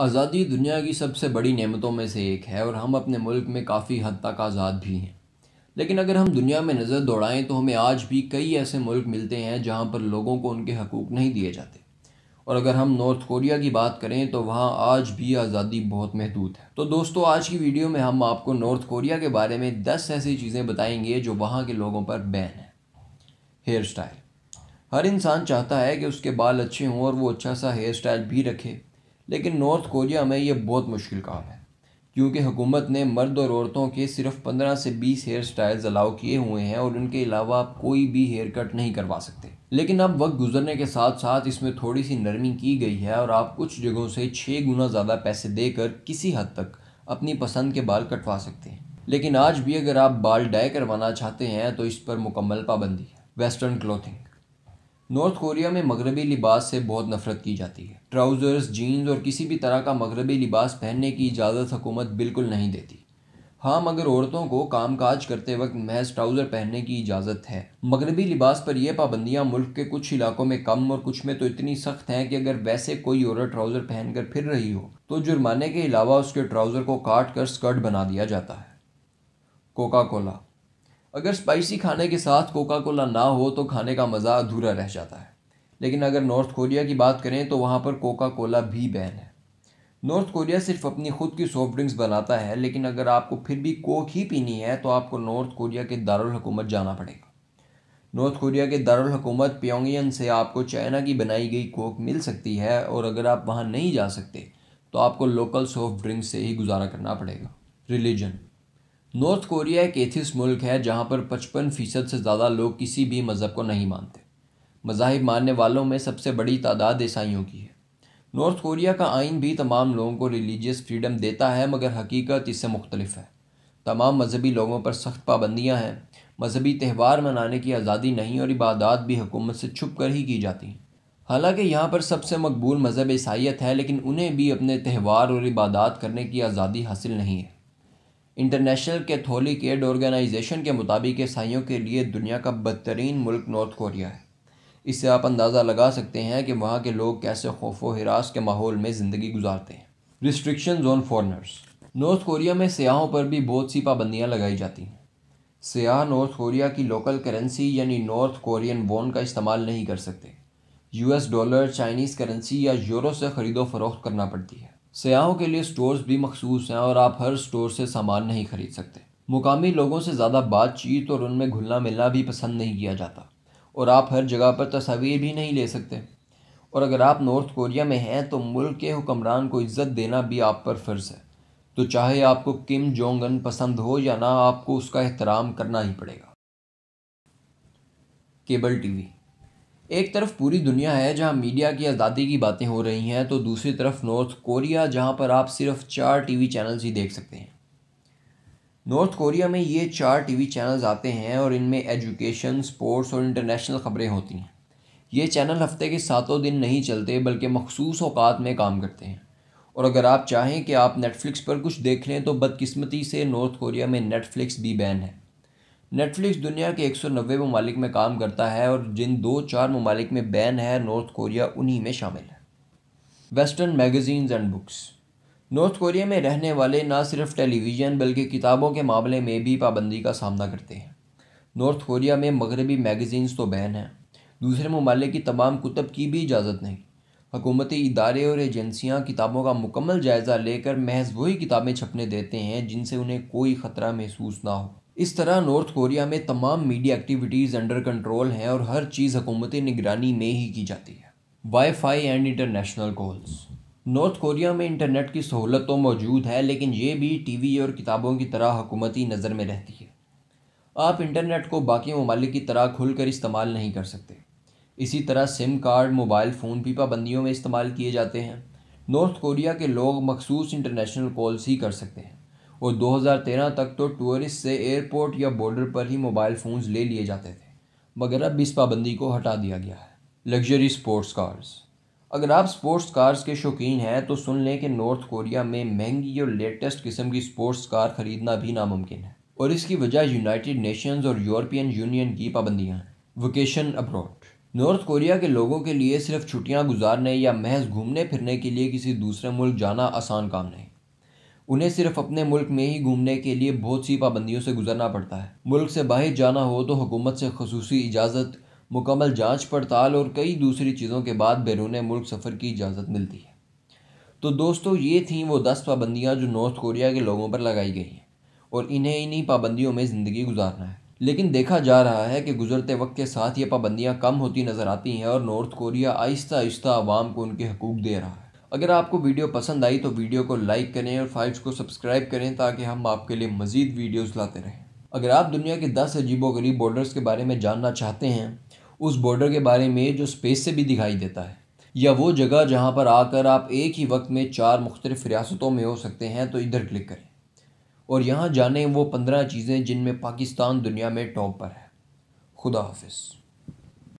آزادی دنیا کی سب سے بڑی نعمتوں میں سے ایک ہے اور ہم اپنے ملک میں کافی حد تک آزاد بھی ہیں۔ لیکن اگر ہم دنیا میں نظر دوڑائیں تو ہمیں آج بھی کئی ایسے ملک ملتے ہیں جہاں پر لوگوں کو ان کے حقوق نہیں دیے جاتے۔ اور اگر ہم نارتھ کوریا کی بات کریں تو وہاں آج بھی آزادی بہت محدود ہے۔ تو دوستو، آج کی ویڈیو میں ہم آپ کو نارتھ کوریا کے بارے میں 10 ایسی چیزیں بتائیں گے جو وہاں کے لوگوں پر بین ہیں۔ Hair style. ہر انسان چاہتا ہے کہ اس کے بال اچھے ہوں اور وہ اچھا سا ہیئر سٹائل بھی رکھے، لیکن نارتھ کوریا میں یہ بہت مشکل کام ہے، کیونکہ حکومت نے مرد اور عورتوں کے صرف 15 سے 20 ہیئر سٹائلز الاؤ کیے ہوئے ہیں اور ان کے علاوہ آپ کوئی بھی ہیئر کٹ نہیں کروا سکتے۔ لیکن اب وقت گزرنے کے ساتھ ساتھ اس میں تھوڑی سی نرمی کی گئی ہے اور آپ کچھ جگہوں سے 6 گنا زیادہ پیسے دے کر کسی حد تک اپنی پسند کے بال کٹوا سکتے ہیں۔ لیکن آج بھی اگر آپ بال ڈائی کروانا چاہتے ہیں تو اس پر مکمل پابندی ہے۔ Western clothing. نارتھ کوریا میں مغربی لباس سے بہت نفرت کی جاتی ہے۔ ٹراؤزرز، جینز اور کسی بھی طرح کا مغربی لباس پہننے کی اجازت حکومت بالکل نہیں دیتی۔ ہاں، مگر عورتوں کو کام کاج کرتے وقت محض ٹراؤزر پہننے کی اجازت ہے۔ مغربی لباس پر یہ پابندیاں ملک کے کچھ علاقوں میں کم اور کچھ میں تو اتنی سخت ہیں کہ اگر ویسے کوئی عورت ٹراؤزر پہن کر پھر رہی ہو تو جرمانے کے علاوہ اس کے ٹراؤزر کو کاٹ کر سکرٹ بنا دیا جاتا ہے۔ Coca Cola. اگر سپائسی کھانے کے ساتھ کوکا کولا نہ ہو تو کھانے کا مزہ ادھورا رہ جاتا ہے۔ لیکن اگر نارتھ کوریا کی بات کریں تو وہاں پر کوکا کولا بھی بین ہے۔ نارتھ کوریا صرف اپنی خود کی سافٹ ڈرنکس بناتا ہے، لیکن اگر آپ کو پھر بھی کوک ہی پینی ہے تو آپ کو نارتھ کوریا کے دارالحکومت جانا پڑے گا۔ نارتھ کوریا کے دارالحکومت پیونگ سے آپ کو چائنا کی بنائی گئی کوک مل سکتی ہے، اور اگر آپ وہاں نہیں جا سکتے تو آپ کو لوکل سافٹ ڈرنکس سے ہی گزارا کرنا پڑے گا۔ ریلیجن۔ نارتھ کوریا ایک ایتھسٹ ملک ہے جہاں پر 55% سے زیادہ لوگ کسی بھی مذہب کو نہیں مانتے۔ مذاہب ماننے والوں میں سب سے بڑی تعداد عیسائیوں کی ہے۔ نارتھ کوریا کا آئین بھی تمام لوگوں کو ریلیجیس فریڈم دیتا ہے، مگر حقیقت اس سے مختلف ہے۔ تمام مذہبی لوگوں پر سخت پابندیاں ہیں، مذہبی تہوار منانے کی آزادی نہیں اور عبادات بھی حکومت سے چھپ کر ہی کی جاتی ہیں۔ حالانکہ یہاں پر سب سے مقبول مذہب عیسائیت ہے، لیکن انہیں بھی اپنے تہوار اور عبادات کرنے کی آزادی حاصل نہیں ہے۔ انٹرنیشنل کیتھولک ایڈ آرگنائزیشن کے مطابق عیسائیوں کے لیے دنیا کا بدترین ملک نارتھ کوریا ہے۔ اس سے آپ اندازہ لگا سکتے ہیں کہ وہاں کے لوگ کیسے خوف و ہراس کے ماحول میں زندگی گزارتے ہیں۔ Restrictions on foreigners. North Korea میں سیاحوں پر بھی بہت سی پابندیاں لگائی جاتی ہیں۔ سیاح نارتھ کوریا کی لوکل کرنسی یعنی نارتھ کورین وون کا استعمال نہیں کر سکتے۔ US ڈالر، چائنیز کرنسی یا یورو سے خرید و فروخت کرنا پڑتی ہے۔ سیاحوں کے لیے سٹورز بھی مخصوص ہیں اور آپ ہر سٹور سے سامان نہیں خرید سکتے۔ مقامی لوگوں سے زیادہ بات چیت اور ان میں گھلنا ملنا بھی پسند نہیں کیا جاتا، اور آپ ہر جگہ پر تصاویر بھی نہیں لے سکتے۔ اور اگر آپ نارتھ کوریا میں ہیں تو ملک کے حکمران کو عزت دینا بھی آپ پر فرض ہے، تو چاہے آپ کو کم جونگ ان پسند ہو یا نہ، آپ کو اس کا احترام کرنا ہی پڑے گا۔ Cable T V. ایک طرف پوری دنیا ہے جہاں میڈیا کی آزادی کی باتیں ہو رہی ہیں، تو دوسری طرف نارتھ کوریا جہاں پر آپ صرف 4 ٹی وی چینلز ہی دیکھ سکتے ہیں۔ نارتھ کوریا میں یہ 4 ٹی وی چینلز آتے ہیں اور ان میں ایجوکیشن، سپورٹس اور انٹرنیشنل خبریں ہوتی ہیں۔ یہ چینل ہفتے کے 7 دن نہیں چلتے بلکہ مخصوص اوقات میں کام کرتے ہیں، اور اگر آپ چاہیں کہ آپ نیٹ فلکس پر کچھ دیکھ لیں تو بدقسمتی سے نارتھ کوریا میں نیٹ فلکس بھی بین ہے۔ نیٹ فلکس دنیا کے 190 ممالک میں کام کرتا ہے، اور جن 2-4 ممالک میں بین ہے نارتھ کوریا انہی میں شامل ہے۔ Western magazines and books. North Korea میں رہنے والے نہ صرف ٹیلی ویژن بلکہ کتابوں کے معاملے میں بھی پابندی کا سامنا کرتے ہیں۔ نارتھ کوریا میں مغربی میگزینز تو بین ہیں، دوسرے ممالک کی تمام کتب کی بھی اجازت نہیں۔ حکومتی ادارے اور ایجنسیاں کتابوں کا مکمل جائزہ لے کر محض وہی کتابیں چھپنے دیتے ہیں جن سے انہیں کوئی خطرہ محسوس نہ ہو۔ اس طرح نارتھ کوریا میں تمام میڈیا ایکٹیویٹیز انڈر کنٹرول ہیں اور ہر چیز حکومتی نگرانی میں ہی کی جاتی ہے۔ Wi phi and international calls. North Korea میں انٹرنیٹ کی سہولت تو موجود ہے، لیکن یہ بھی ٹی وی اور کتابوں کی طرح حکومتی نظر میں رہتی ہے۔ آپ انٹرنیٹ کو باقی ممالک کی طرح کھل کر استعمال نہیں کر سکتے۔ اسی طرح سم کارڈ، موبائل فون بھی پابندیوں میں استعمال کیے جاتے ہیں۔ نارتھ کوریا کے لوگ مخصوص انٹرنیشنل کالز ہی کر سکتے ہیں، اور 2013 تک تو ٹورسٹ سے ایئرپورٹ یا بارڈر پر ہی موبائل فونز لے لیے جاتے تھے، مگر اب اس پابندی کو ہٹا دیا گیا ہے۔ Luxury sports cars. اگر آپ سپورٹس کارز کے شوقین ہیں تو سن لیں کہ نارتھ کوریا میں مہنگی اور لیٹسٹ قسم کی سپورٹس کار خریدنا بھی ناممکن ہے، اور اس کی وجہ یونائٹڈ نیشنز اور یورپین یونین کی پابندیاں ہیں۔ Vacation abroad. نارتھ کوریا کے لوگوں کے لیے صرف چھٹیاں گزارنے یا محض گھومنے پھرنے کے لیے کسی دوسرے ملک جانا آسان کام نہیں۔ انہیں صرف اپنے ملک میں ہی گھومنے کے لیے بہت سی پابندیوں سے گزرنا پڑتا ہے۔ ملک سے باہر جانا ہو تو حکومت سے خصوصی اجازت، مکمل جانچ پڑتال اور کئی دوسری چیزوں کے بعد بیرون ملک سفر کی اجازت ملتی ہے۔ تو دوستو، یہ تھیں وہ 10 پابندیاں جو نارتھ کوریا کے لوگوں پر لگائی گئی ہیں، اور انہی پابندیوں میں زندگی گزارنا ہے۔ لیکن دیکھا جا رہا ہے کہ گزرتے وقت کے ساتھ یہ پابندیاں کم ہوتی نظر آتی ہیں اور نارتھ کوریا آہستہ آہستہ عوام کو ان کے حقوق دے رہا ہے۔ اگر آپ کو ویڈیو پسند آئی تو ویڈیو کو لائک کریں اور فائلز کو سبسکرائب کریں تاکہ ہم آپ کے لیے مزید ویڈیوز لاتے رہیں۔ اگر آپ دنیا کے 10 عجیب و غریب بارڈرز کے بارے میں جاننا چاہتے ہیں، اس بارڈر کے بارے میں جو اسپیس سے بھی دکھائی دیتا ہے، یا وہ جگہ جہاں پر آ کر آپ ایک ہی وقت میں 4 مختلف ریاستوں میں ہو سکتے ہیں، تو ادھر کلک کریں اور یہاں جانیں وہ 15 چیزیں جن میں پاکستان دنیا میں ٹاپ پر ہے۔ خدا حافظ۔